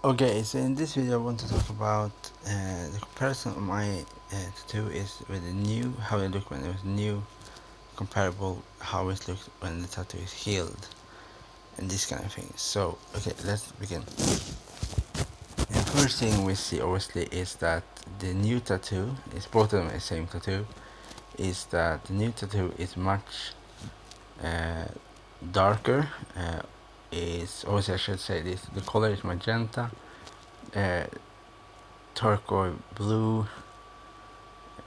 Okay, so in this video I want to talk about the comparison of my tattoo is with the new, how it looked when it was new, comparable how it looked when the tattoo is healed, and this kind of thing. So, okay, let's begin. The first thing we see obviously is that the new tattoo, is both of them the same tattoo, is that the new tattoo is much uh, darker, is, obviously I should say this, the color is magenta, turquoise blue,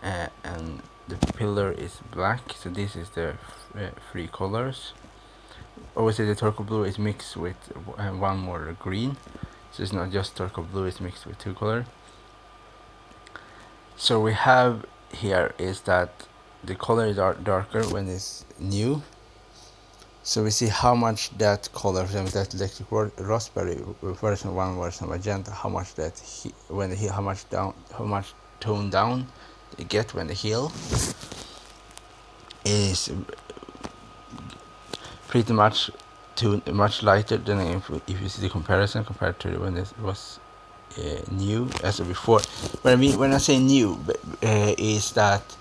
and the pillar is black, so this is the three colors. Obviously the turquoise blue is mixed with one more green, so it's not just turquoise blue, it's mixed with two colors. So we have here is that the color is darker when it's new, so we see how much that color, for example that electric raspberry version 1 version magenta, how much that when they heal, how much tone down they get when they heal is pretty much much lighter than if you see the comparison compared to when this was new as of before. But I mean, when I say new, is that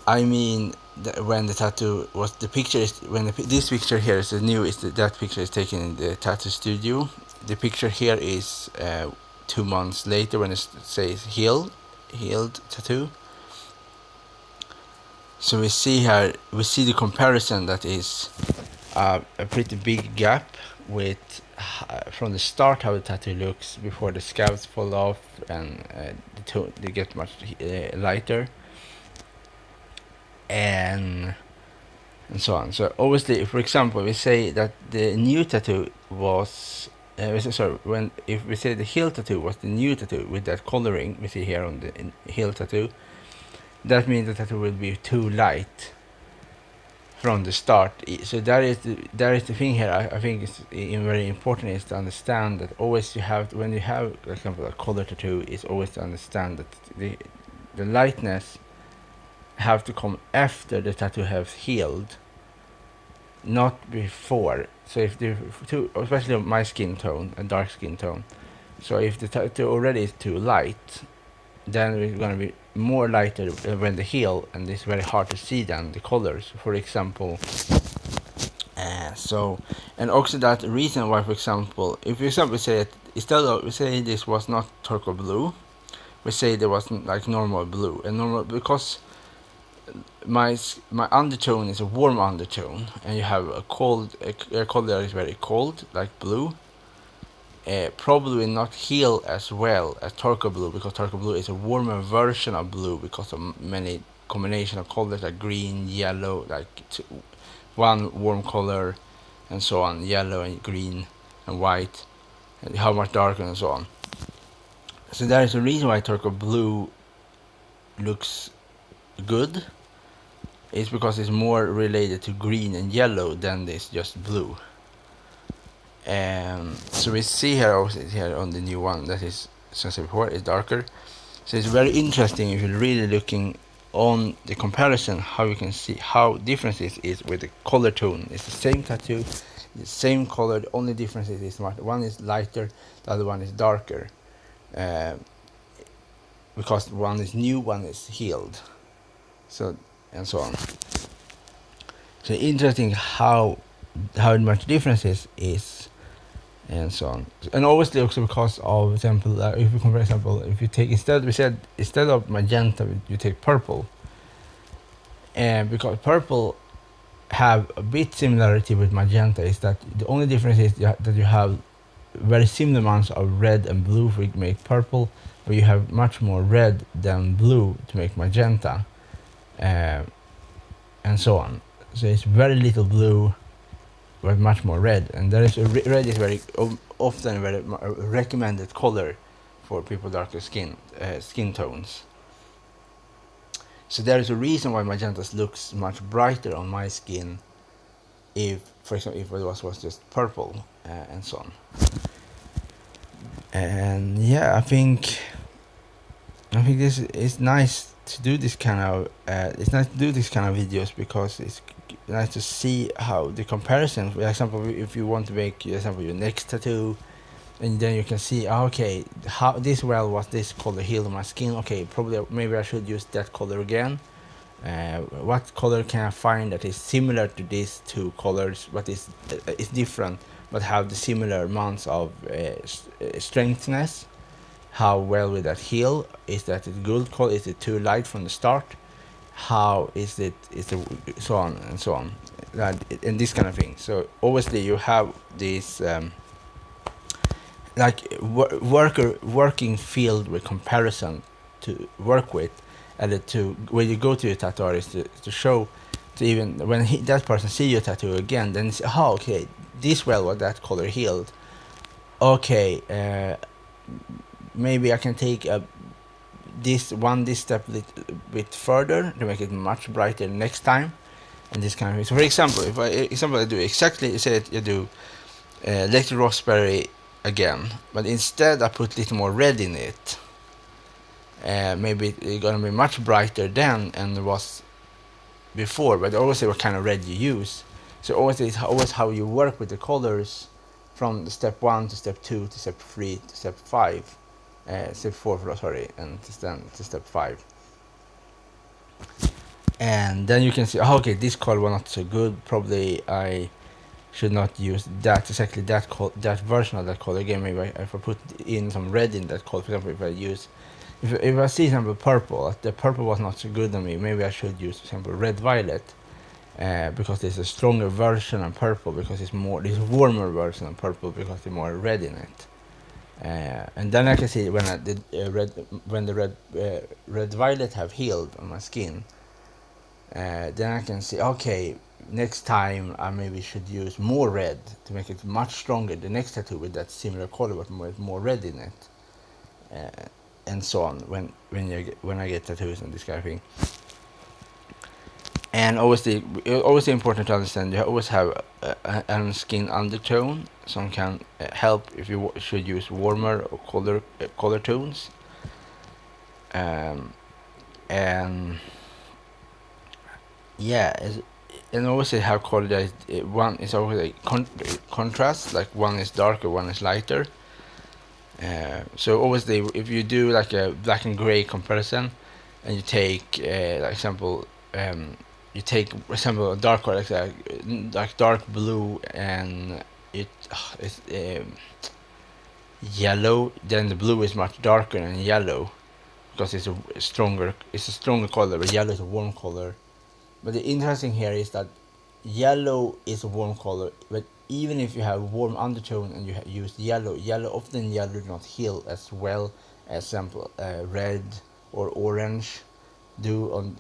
I mean when the tattoo was, the picture is when this picture here is the new, is that picture is taken in the tattoo studio. The picture here is 2 months later when it says healed tattoo. So we see here, we see the comparison that is a pretty big gap with from the start how the tattoo looks before the scabs fall off and they get much lighter and so on. So obviously, for example, we say that the new tattoo was if we say the heel tattoo was the new tattoo with that coloring we see here on the heel tattoo, that means the tattoo will be too light from the start. So that is the thing here. I think it's very important is to understand that always you have when you have, for example, a color tattoo, is always to understand that the lightness have to come after the tattoo has healed, not before. So if the two, especially my skin tone, a dark skin tone, so if the tattoo already is too light, then it's gonna be more lighter when they heal, and it's very hard to see then the colors, for example. So, and also that reason why, for example, if for example we say that instead of, we say this was not turquoise blue, we say there was like normal blue, and normal because my undertone is a warm undertone, and you have a cold a color that is very cold like blue, probably not heal as well as turquoise blue, because turquoise blue is a warmer version of blue because of many combination of colors like green, yellow, like one warm color and so on, yellow and green and white, and how much darker and so on. So that is the reason why turquoise blue looks good. It's because it's more related to green and yellow than this just blue. So we see here also here on the new one that is, as I said before, is darker. So it's very interesting if you're really looking on the comparison, how you can see how different it is with the color tone. It's the same tattoo, the same color, the only difference is one is lighter, the other one is darker, because one is new, one is healed, so and so on. So interesting how much differences is and so on. And obviously also because of example, if you compare example, if you take instead of magenta you take purple, and because purple have a bit similarity with magenta, is that the only difference is that you have very similar amounts of red and blue for to make purple, but you have much more red than blue to make magenta, and so on. So it's very little blue but much more red, and there is red is very often a very recommended color for people darker skin tones. So there is a reason why magenta looks much brighter on my skin if, for example, if it was just purple, and so on. And yeah, I think this is nice to do this kind of it's nice to do this kind of videos because it's nice to see how the comparison. For example, if you want to make, for example, your next tattoo, and then you can see, okay, how this well was this color healed on my skin. Okay, probably maybe I should use that color again. What color can I find that is similar to these two colors, but is different, but have the similar amounts of strengthness? How well will that heal? Is that a good color? Is it too light from the start? How is it? Is it so on and so on, and this kind of thing. So obviously you have this like working field with comparison to work with, and to when you go to your tattoo artist to show, to even when that person see your tattoo again, then say, oh, okay, this well what that color healed. Okay, maybe I can take this step a little bit further to make it much brighter next time, and this kind of thing. So for example, if I do exactly, say that you do electric raspberry again, but instead I put a little more red in it. Maybe it's gonna be much brighter then and it was before, but always what kind of red you use. So always how you work with the colors from the step 1 to step 2 to step 3 to step 5, step 4, sorry, and then to step 5. And then you can see, oh, okay, this color was not so good. Probably I should not use that exactly that version of that color again. Maybe if I put in some red in that color, for example, if I see example purple, the purple was not so good on me. Maybe I should use, for example, red violet, because there's a stronger version of purple, because it's a warmer version of purple because there's more red in it. And then I can see when I did when the red violet have healed on my skin. Then I can see, okay, next time I maybe should use more red to make it much stronger. The next tattoo with that similar color but more red in it, and so on. When I get tattoos and this kind of thing. And always important to understand, you always have a skin undertone. Some can help if you should use warmer or color tones. And yeah, and always they have called it one is always a contrast, like one is darker, one is lighter. So always if you do like a black and gray comparison, and you take like example, you take for example a dark color like dark blue, and it's yellow, then the blue is much darker than yellow because it's a stronger color, but yellow is a warm color. But the interesting here is that yellow is a warm color, but even if you have warm undertone and you use yellow often do not heal as well as example red or orange do on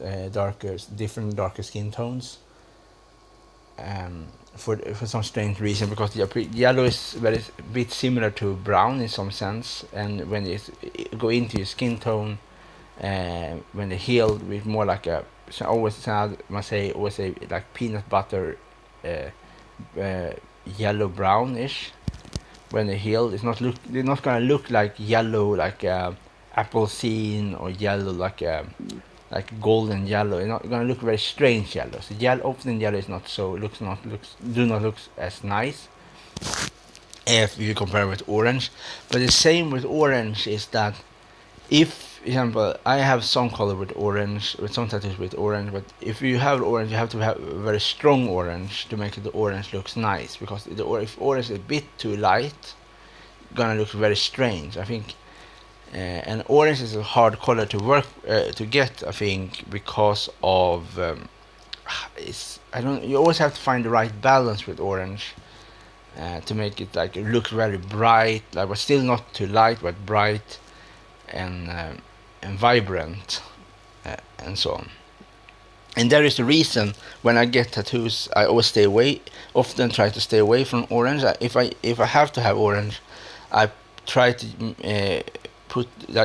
different darker skin tones. For some strange reason, because yellow is very bit similar to brown in some sense, and when you go into your skin tone, when they heal with more like a, so always say like peanut butter, yellow brownish. When they heal, they're not gonna look like yellow like apple scene, or yellow like golden yellow. It's not gonna look very strange yellow. So often yellow is not so looks as nice if you compare with orange. But the same with orange is that if, for example, I have some color with orange, with some tattoos with orange, but if you have orange, you have to have a very strong orange to make the orange looks nice, because if orange is a bit too light, gonna look very strange, I think. And orange is a hard color to work to get, I think, because of you always have to find the right balance with orange to make it like look very bright, like, but still not too light, but bright and vibrant, and so on. And there is the reason when I get tattoos, I always often try to stay away from orange. If I have to have orange, I try to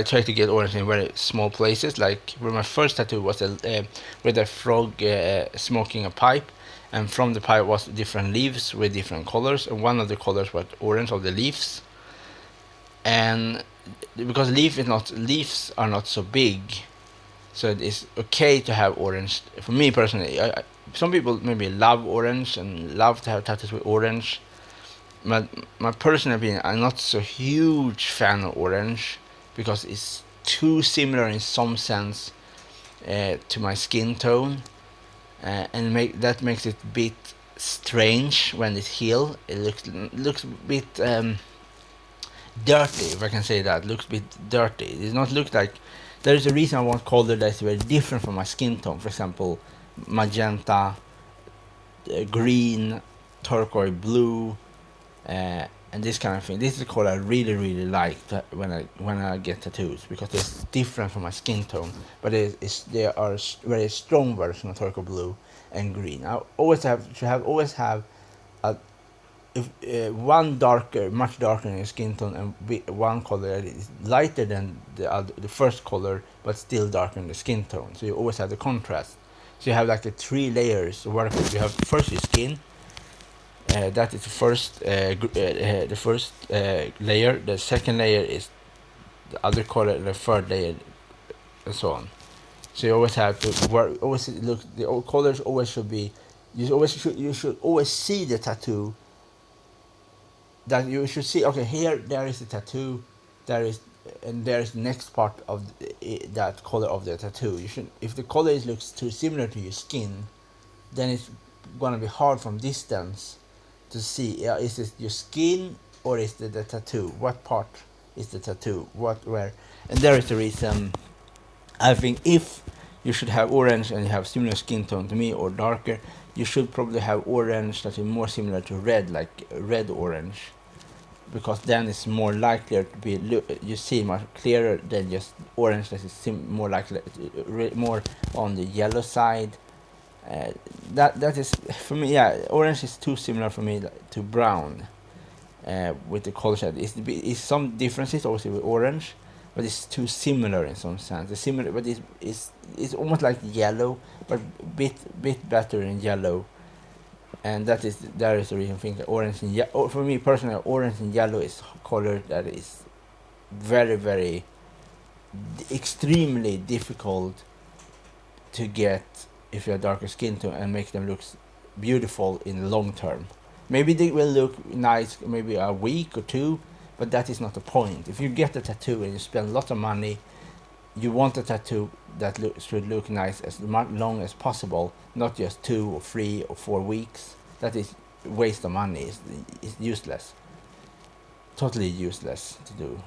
try to get orange in very small places. Like where my first tattoo was with a frog smoking a pipe, and from the pipe was different leaves with different colors, and one of the colors was orange of the leaves. And because leaves are not so big, so it is okay to have orange. For me personally, some people maybe love orange and love to have tattoos with orange, my personal opinion, I'm not so huge fan of orange because it's too similar in some sense to my skin tone, and that makes it a bit strange when it heals. It looks a bit dirty, if I can say that. Looks a bit dirty. It does not look like. There is a reason I want color that's very different from my skin tone. For example, magenta, green, turquoise blue, and this kind of thing. This is the color I really like when I get tattoos, because it's different from my skin tone, but they are very strong version of turquoise blue and green. I always have a if one darker, much darker in your skin tone, and one color that is lighter than the first color, but still darker in the skin tone. So you always have the contrast. So you have like the 3 layers. What you have first your skin. That is the first layer. The second layer is the other color. The third layer, and so on. So you always have to work. Always look. The colors always should be. You should always see the tattoo. That you should see. Okay, here there is a tattoo. There is, and there is the next part of that color of the tattoo. You should. If the color looks too similar to your skin, then it's gonna be hard from distance to see, is it your skin or is it the tattoo? What part is the tattoo? Where? And there is the reason. I think if you should have orange and you have similar skin tone to me or darker, you should probably have orange that is more similar to red, like red orange, because then it's more likely to be you see much clearer than just orange that is more likely more on the yellow side. That is for me. Yeah, orange is too similar for me to brown. With the color shade, is some differences also with orange, but it's too similar in some sense. It's similar, but it's almost like yellow, but bit better in yellow. And that is the reason I think that orange and yellow. For me personally, orange and yellow is color that is very extremely difficult to get if you're darker skin tone and make them look beautiful in the long term. Maybe they will look nice maybe a week or two, but that is not the point. If you get a tattoo and you spend lots of money, you want a tattoo that should look nice as long as possible, not just 2 or 3 or 4 weeks. That is waste of money. It's useless. Totally useless to do.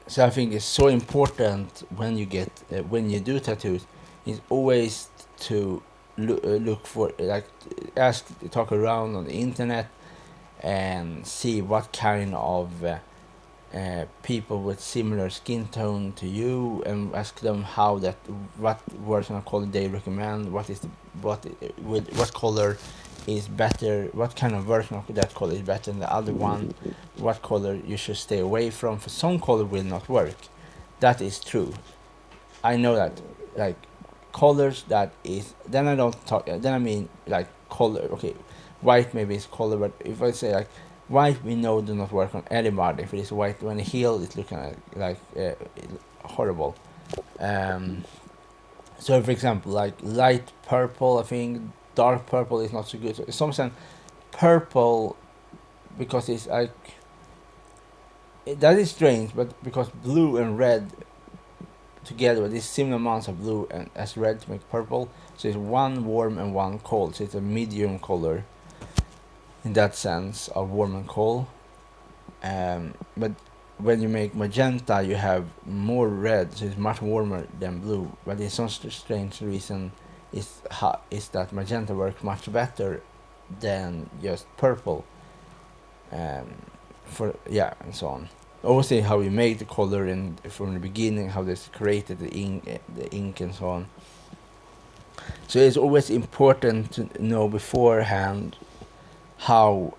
So I think it's so important when you get when you do tattoos, is always to look for, like, talk around on the internet and see what kind of people with similar skin tone to you, and ask them what version of color they recommend, what color is better, what kind of version of that color is better than the other one, what color you should stay away from. For some color will not work. That is true. I know that, like, colors that is, then I don't talk, then I mean like color, okay, white maybe is color, but if I say like white, we know do not work on anybody. If it is white when it heals, it's looking like horrible. So for example, like light purple, I think dark purple is not so good. So in some sense, purple, because it's like that is strange, but because blue and red together with these similar amounts of blue and as red to make purple, so it's one warm and one cold. So it's a medium color in that sense of warm and cold. But when you make magenta, you have more red, so it's much warmer than blue. But in some strange reason, is that magenta works much better than just purple. And so on. Obviously, how we make the color and from the beginning, how they created the ink and so on. So it's always important to know beforehand how,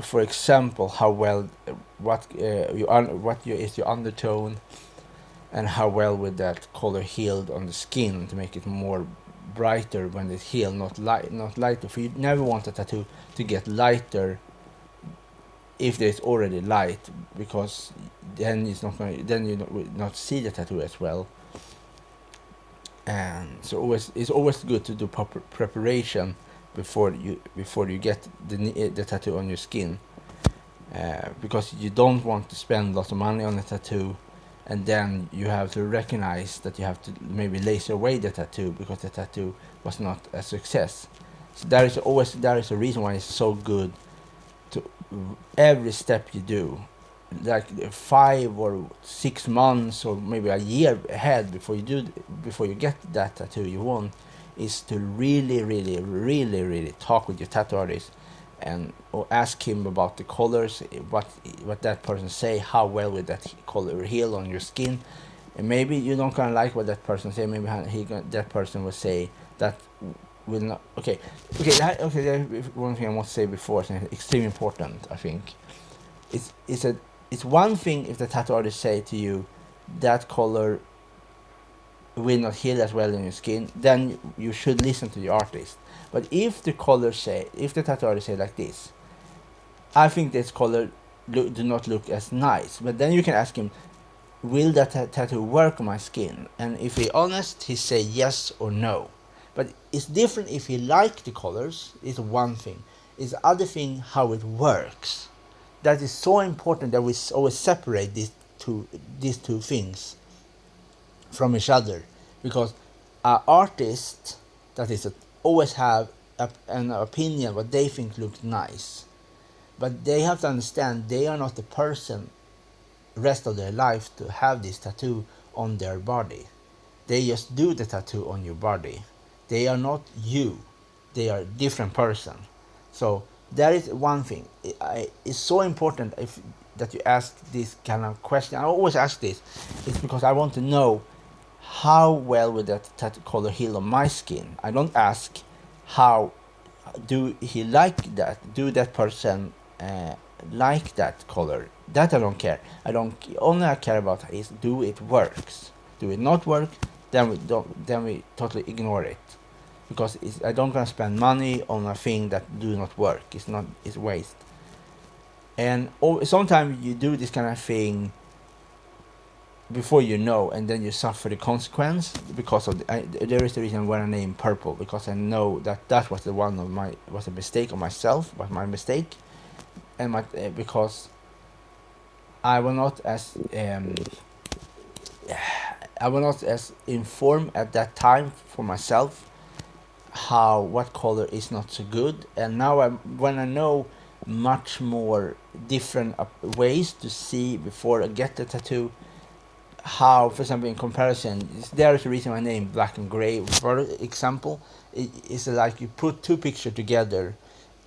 for example, how well what is your undertone, and how well with that color healed on the skin to make it more brighter when it's healed, not lighter. For you never want a tattoo to get lighter if there's already light, because then you will not see the tattoo as well. And so it's always good to do proper preparation before you get the tattoo on your skin, because you don't want to spend lots of money on a tattoo, and then you have to recognize that you have to maybe laser away the tattoo because the tattoo was not a success. So there is a reason why it's so good to every step you do, like 5 or 6 months or maybe a year ahead before you get that tattoo you want, is to really talk with your tattoo artist and or ask him about the colors, what that person say, how well will that color heal on your skin. And maybe you don't gonna like what that person say. Maybe that person will say that will not. Okay. One thing I want to say before, it's extremely important. I think it's one thing if the tattoo artist say to you that color will not heal as well in your skin, then you should listen to the artist. But if the tattoo artist say like this, I think this color do not look as nice. But then you can ask him, will that tattoo work on my skin? And if he's honest, he say yes or no. But it's different if he like the colors, is one thing. It's the other thing how it works. That is so important that we always separate these two things from each other, because an artist that is always have an opinion what they think looks nice, but they have to understand they are not the person rest of their life to have this tattoo on their body. They just do the tattoo on your body. They are not you. They are a different person. So that is one thing. It's so important that you ask this kind of question. I always ask this. It's because I want to know how well will that tattoo color heal on my skin. I don't ask how do he like that. Do that person like that color? That I don't care. Only I care about is do it works. Do it not work? Then we totally ignore it, because I don't gonna spend money on a thing that do not work. It's waste. And sometimes you do this kind of thing before you know, and then you suffer the consequence because of there is the reason why I name purple, because I know that was was a mistake on myself, was my mistake, and because I was not as informed at that time for myself what color is not so good. And now when I know much more different ways to see before I get the tattoo, how, for example, in comparison, there is a reason I name black and gray. For example, it's like you put two pictures together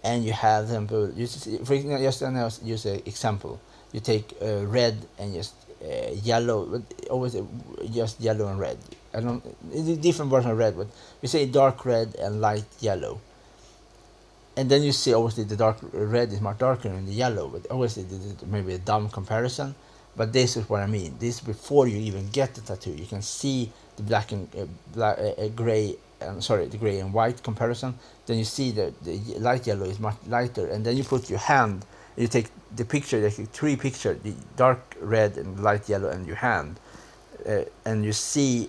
and you have them. Just use an example. You take red and just yellow, but always just yellow and red. It's a different version of red, but we say dark red and light yellow. And then you see obviously the dark red is much darker than the yellow, but obviously this is maybe a dumb comparison. But this is what I mean. This before you even get the tattoo, you can see the black and gray. The gray and white comparison. Then you see the light yellow is much lighter, and then you put your hand. You take the picture, like 3 pictures, the dark red and light yellow, and your hand, and you see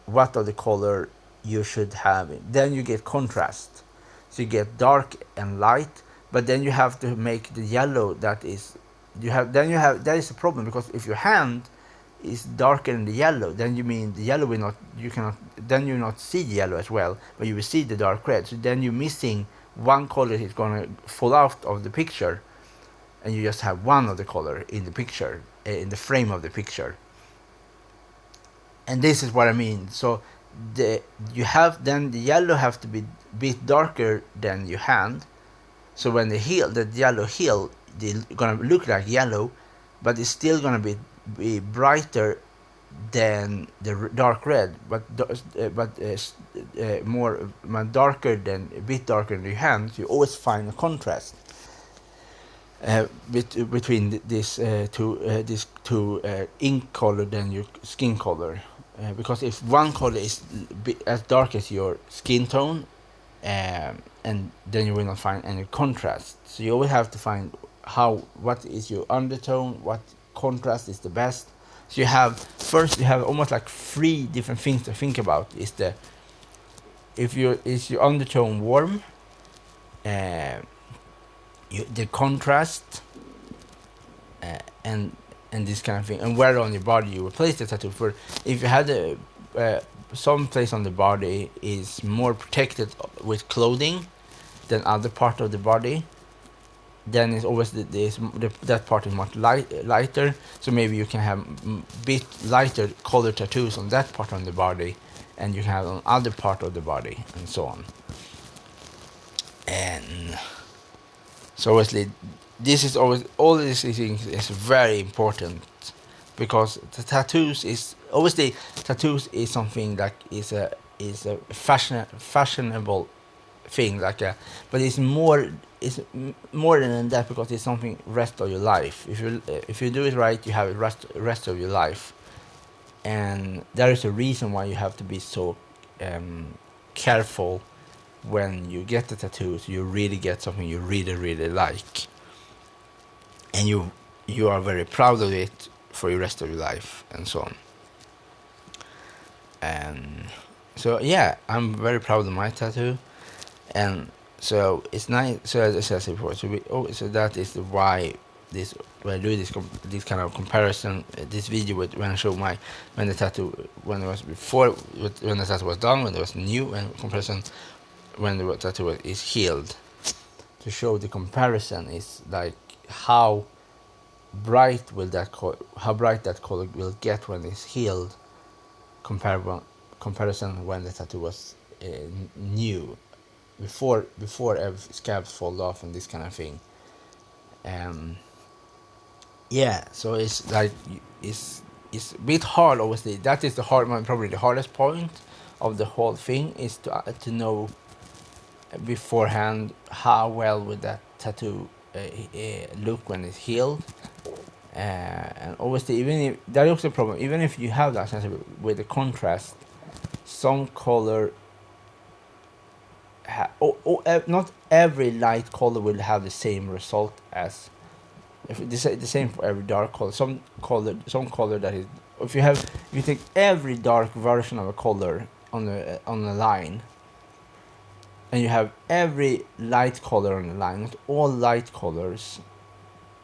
what are the color you should have. Then you get contrast. So you get dark and light, but then you have to make the yellow that is. That is a problem, because if your hand is darker than the yellow, then you mean the yellow will not. Then you not see the yellow as well, but you will see the dark red. So then you're missing one color is gonna fall out of the picture, and you just have one of the color in the picture, in the frame of the picture. And this is what I mean. So the yellow have to be a bit darker than your hand. So when the yellow heal, they're gonna look like yellow, but it's still gonna be brighter than the dark red, but more darker than a bit darker than your hand. You always find a contrast between these two ink color than your skin color, because if one color is as dark as your skin tone, and then you will not find any contrast. So you always have to find what is your undertone, what contrast is the best. So you have almost like 3 different things to think about. Is your undertone warm, uh, the contrast, and this kind of thing, and where on your body you will place the tattoo. For if you had some place on the body is more protected with clothing than other part of the body, then it's always that part is much lighter. So maybe you can have bit lighter color tattoos on that part of the body, and you can have on other part of the body, and so on. And so obviously, this is always all these things is very important, because the tattoos is obviously tattoos is something that is a fashionable thing, like but it's more than that, because it's something rest of your life. If you do it right, you have it rest of your life, and there is a reason why you have to be so careful when you get the tattoos. You really get something you really like, and you are very proud of it for the rest of your life, and so on. And so yeah, I'm very proud of my tattoo, and so it's nice. So as I said before, so that is why this when I do this kind of comparison, this video with when I show when the tattoo, when it was before, when the tattoo was done, when it was new, and comparison when the tattoo is healed, to show the comparison is like how bright that color will get when it's healed, comparison when the tattoo was new, before scabs fall off and this kind of thing. Yeah, so it's like it's a bit hard. Obviously, that is probably the hardest point of the whole thing, is to know beforehand how well would that tattoo look when it's healed. And obviously, even if that is a problem, even if you have that sense with the contrast, some color not every light color will have the same result as, if it's the same for every dark color. Some color that is, if you take every dark version of a color on the line, and you have every light color on the line, not all light colors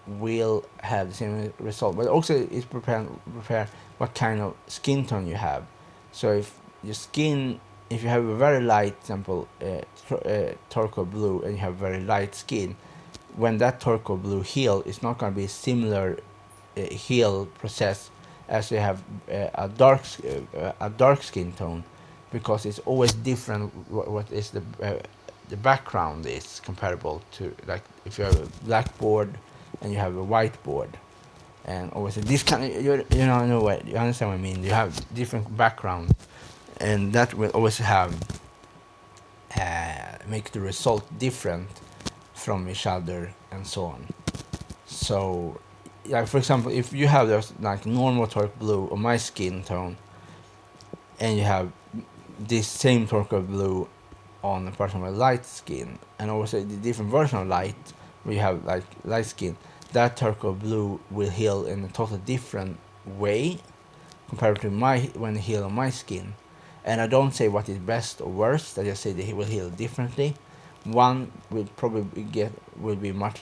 will have the same result, but also it's prepare what kind of skin tone you have. So if you have a very light, example, turquoise blue, and you have very light skin, when that turquoise blue heal, it's not going to be a similar heal process as you have a dark skin tone, because it's always different what is the background is comparable to, like if you have a black board and you have a white board, and obviously this kind of know what you understand what I mean. You have different background, and that will always have make the result different from each other, and so on. So, like for example, if you have this like normal dark blue on my skin tone, and you have this same turquoise blue on a person with light skin, and also the different version of light, where you have like light skin, that turquoise blue will heal in a totally different way compared to when it heal on my skin. And I don't say what is best or worst. I just say that he will heal differently. One will probably will be much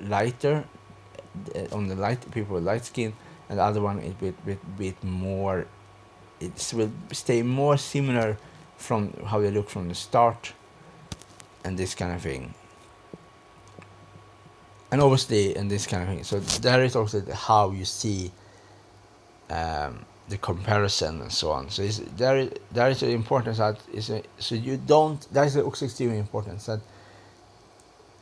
lighter on the light people with light skin, and the other one is bit more. It will stay more similar from how they look from the start, and this kind of thing. And obviously, and this kind of thing. So there is also how you see the comparison and so on. So there is an importance that so you don't. That is also extremely important. That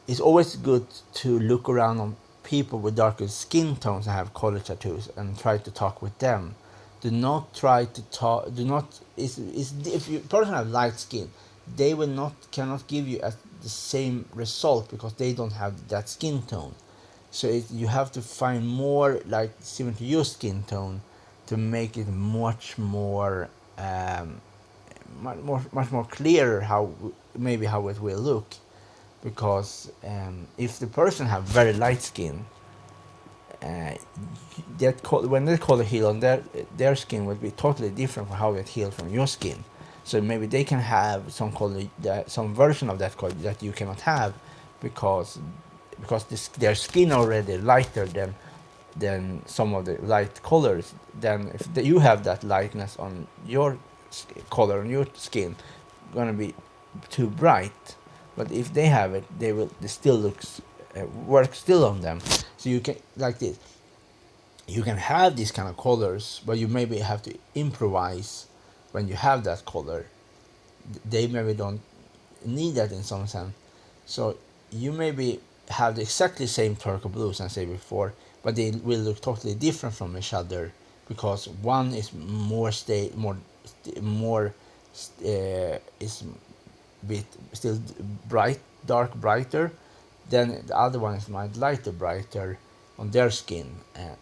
it's always good to look around on people with darker skin tones and have color tattoos, and try to talk with them. Do not try to talk. Do not. If you person have light skin, they cannot give you the same result, because they don't have that skin tone. So you have to find more like similar to your skin tone to make it much more clearer how it will look. Because if the person have very light skin, when they color heal on their skin will be totally different from how it heal from your skin. So maybe they can have some color, some version of that color that you cannot have, because their skin already lighter than some of the light colors. Then if you have that lightness on your color on your skin, gonna be too bright. But if they have it, they still looks work still on them. So you can, like this, you can have these kind of colors, but you maybe have to improvise when you have that color. They maybe don't need that in some sense. So you maybe have the exactly same turquoise blues as I said before, but they will look totally different from each other, because one is more is bit still brighter, then the other one is might lighter brighter on their skin,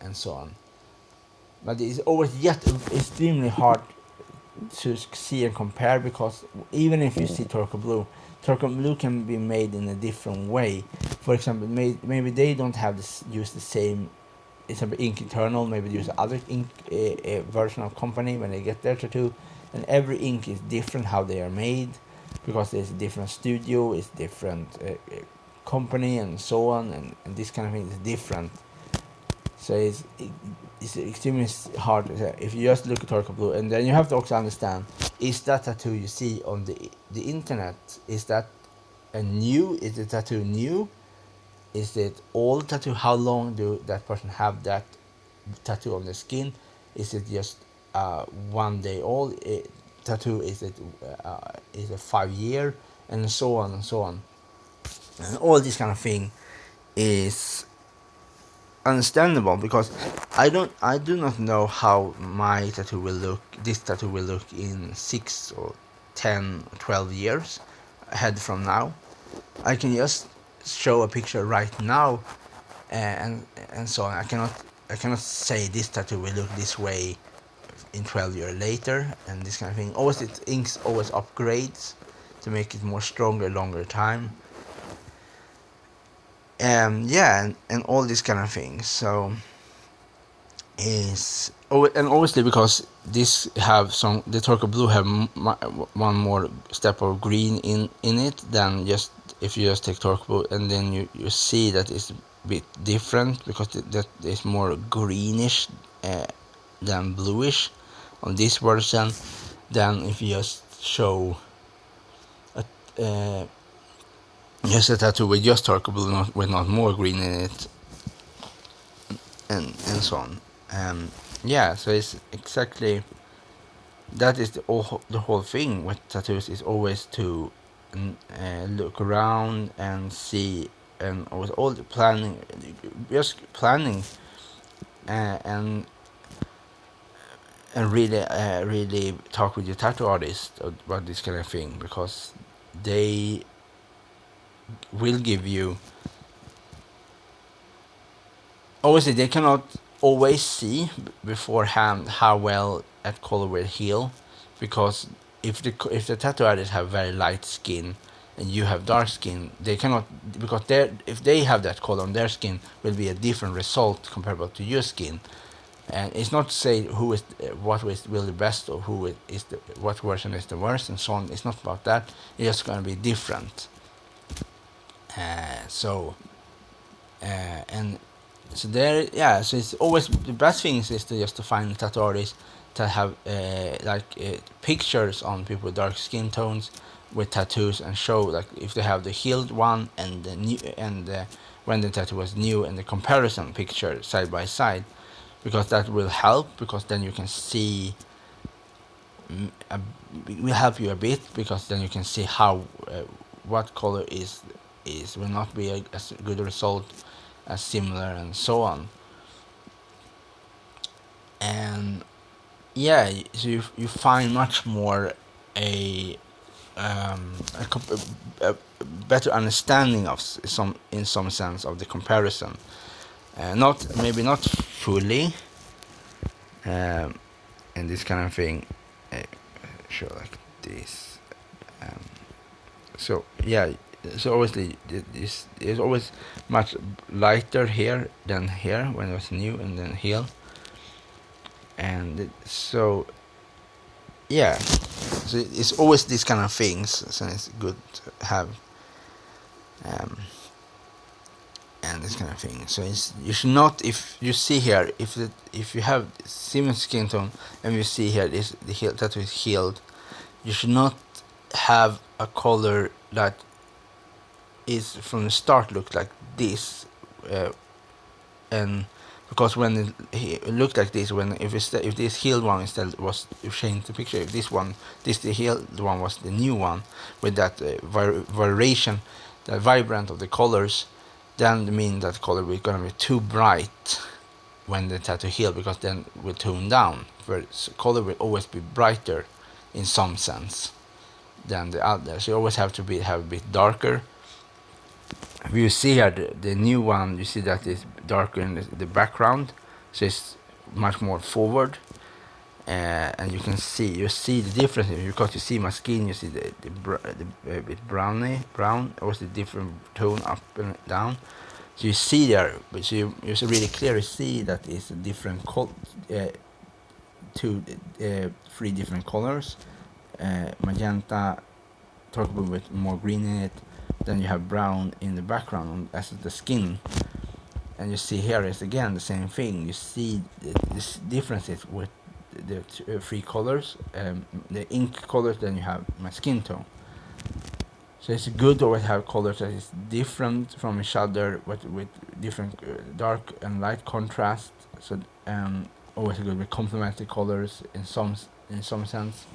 and so on. But it's always yet extremely hard to see and compare, because even if you see turquoise blue can be made in a different way. For example, maybe they don't have use the same example ink internal, maybe they use other ink version of company when they get their tattoo, and every ink is different how they are made, because there's a different studio, it's different company, and so on, and this kind of thing is different. So it's extremely hard to say. If you just look at turquoise blue, and then you have to also understand, is that tattoo you see on the internet, is that is the tattoo new, is it old tattoo, how long do that person have that tattoo on the skin, is it just 1 day old tattoo, is it 5 year, and so on and so on, and all this kind of thing is understandable, because I do not know how this tattoo will look in 6 or 10 or 12 years ahead from now. I can just show a picture right now, and so on. I cannot say this tattoo will look this way in 12 years later, and this kind of thing. Always, inks always upgrades to make it more stronger, longer time. Yeah, and all these kind of things. So and obviously, because the turquoise blue have one more step of green in it than just if you just take turquoise blue, and then you see that it's a bit different, because that is more greenish than bluish on this version, than if you just show just a tattoo with just turquoise blue, with not more green in it, and so on. Yeah, so it's exactly that is the whole thing with tattoos, is always to look around and see, and with all the planning, just planning, and really talk with your tattoo artist about this kind of thing, because they will give you, obviously they cannot always see beforehand how well that color will heal, because if the tattoo artist have very light skin and you have dark skin, they cannot, because if they have that color on their skin, will be a different result comparable to your skin. And it's not to say who is what is really best, or what version is the worst, and so on. It's not about that. It's just going to be different. And so there, yeah. So it's always the best thing is to just to find tattoo artists that have pictures on people with dark skin tones with tattoos, and show like if they have the healed one and the new, and when the tattoo was new, and the comparison picture side by side, because that will help, because then you can see will help you a bit, because then you can see how what color will not be a good result as similar, and so on. And yeah, so you find much more a better understanding of in some sense of the comparison, not fully, and this kind of thing, show like this, so yeah, so obviously this is always much lighter here than here when it was new, and then here, and so yeah, So it's always these kind of things, so it's good to have um, and this kind of thing. So you should not, if you see here, if you have similar skin tone and you see here this the heel tattoo is healed, you should not have a color that is from the start look like this, and because when it looked like this, when if this healed one instead was changed the picture, if the healed one was the new one with that variation, the vibrant of the colors, then it means that color will gonna be too bright when the tattoo heal, because then it will tone down. Whereas color will always be brighter in some sense than the other. So you always have to have a bit darker. If you see here the new one, you see that it's darker in the background, so it's much more forward, and you see the difference because you see my skin. You see the bit brown, or the different tone up and down. So you see there, but you really clearly see that it's a different three different colors. Magenta, turquoise with more green in it. Then you have brown in the background as the skin, and you see here is again the same thing. You see this differences with the three colors, the ink colors. Then you have my skin tone. So it's good to always have colors that is different from each other, with different dark and light contrast. So always good with complementary colors in some sense.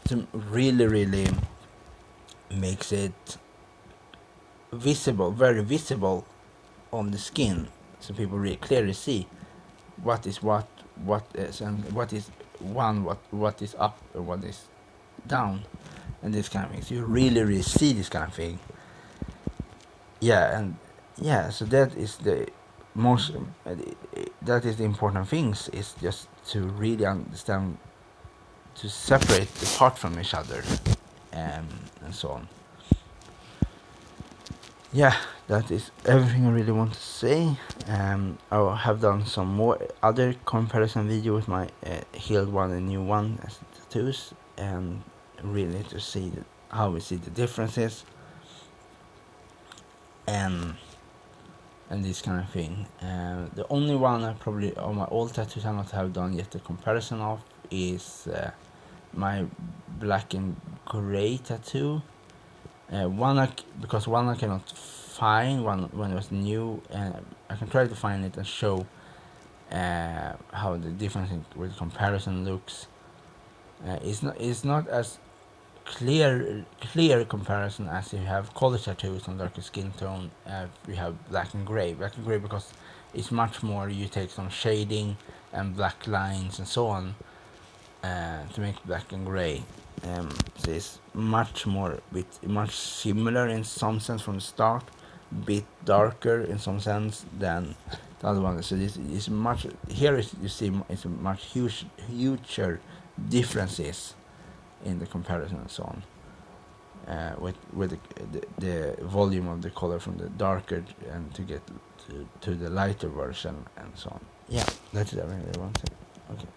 To really makes it visible, very visible on the skin, so people really clearly see what is what is, and what is what is up and what is down, and this kind of thing. So you really see this kind of thing. So that is the most that is the important things, is just to really understand, to separate the part from each other, and so on. Yeah, that is everything I really want to say. I have done some more other comparison video with my healed one and new one as tattoos, and really to see how we see the differences, and this kind of thing. The only one I probably on my old tattoos I not have done yet the comparison of is my black and gray tattoo. Because one I cannot find one when it was new, and I can try to find it and show how the difference with comparison looks. It's not as clear comparison as you have color tattoos on darker skin tone. You have black and gray because it's much more, you take some shading and black lines and so on to make black and gray. So it's much similar in some sense from the start, bit darker in some sense than the other one. So this is much, here you see it's a much huger differences in the comparison and so on, with the volume of the color from the darker and to get to the lighter version and so on. Yeah, that's everything I want to say. Okay.